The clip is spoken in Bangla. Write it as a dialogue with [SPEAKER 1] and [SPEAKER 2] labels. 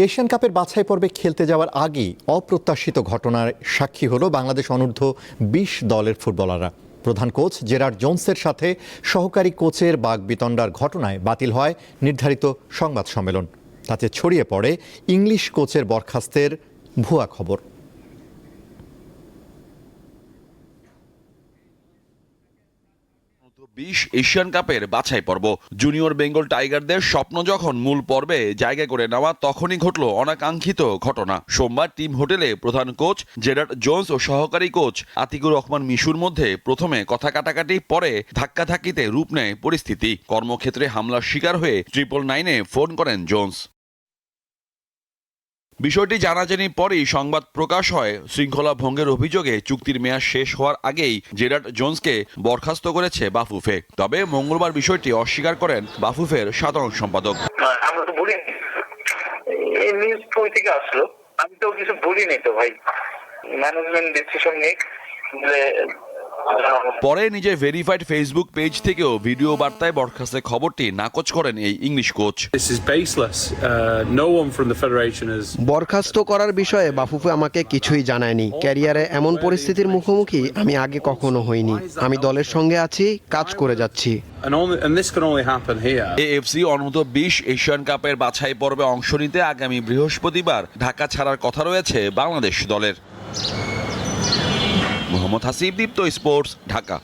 [SPEAKER 1] এশিয়ান কাপের বাছাই পর্বে খেলতে যাওয়ার আগেই অপ্রত্যাশিত ঘটনার সাক্ষী হলো বাংলাদেশ অনূর্ধ্ব ২০ দলের ফুটবলাররা। প্রধান কোচ জেরার্ড জোন্সের সাথে সহকারী কোচের বাকবিতণ্ডার ঘটনায় বাতিল হয় নির্ধারিত সংবাদ সম্মেলন। তাতে ছড়িয়ে পড়ে ইংলিশ কোচের বরখাস্তের ভুয়া খবর।
[SPEAKER 2] এশিয়ান কাপের বাছাই পর্ব জুনিয়র বেঙ্গল টাইগারদের স্বপ্ন যখন মূল পর্বে জায়গা করে নেওয়া, তখনই ঘটল অনাকাঙ্ক্ষিত ঘটনা। সোমবার টিম হোটেলে প্রধান কোচ জেরার্ড জোন্স ও সহকারী কোচ আতিকুর রহমান মিশুর মধ্যে প্রথমে কথা কাটাকাটি, পরে ধাক্কাধাক্কিতে রূপ নেয় পরিস্থিতি। কর্মক্ষেত্রে হামলার শিকার হয়ে 999-এ ফোন করেন জোন্স। বিষয়টি জানাজানির পরেই সংবাদ প্রকাশ হয় শৃঙ্খলা ভঙ্গের অভিযোগে চুক্তির মেয়াদ শেষ হওয়ার আগেই জেরার্ড জোন্সকে বরখাস্ত করেছে বাফুফে। তবে মঙ্গলবার বিষয়টি অস্বীকার করেন বাফুফের সাধারণ সম্পাদক।
[SPEAKER 3] আমরা তো বলিনি, এই নিউজ কই থেকে আসলো? আমি তো কিছু বলিনি তো ভাই, ম্যানেজমেন্ট ডিসিশন নিক।
[SPEAKER 2] পরে নিজের ভেরিফাইড ফেসবুক পেজ থেকেও ভিডিও বার্তায় বরখাস্তের খবরটি নাকচ করেন এই ইংলিশ কোচ।
[SPEAKER 4] বরখাস্ত করার বিষয়ে বাফুফে আমাকে কিছুই জানায়নি। ক্যারিয়ারে এমন পরিস্থিতির মুখোমুখি আমি আগে কখনো হইনি। আমি দলের সঙ্গে আছি, কাজ করে যাচ্ছি।
[SPEAKER 2] এএফসি অনূর্ধ্ব ২০ এশিয়ান কাপের বাছাই পর্বে অংশ নিতে আগামী বৃহস্পতিবার ঢাকা ছাড়ার কথা রয়েছে বাংলাদেশ দলের। মোহাম্মদ হাসিব, দীপ্ত স্পোর্টস, ঢাকা।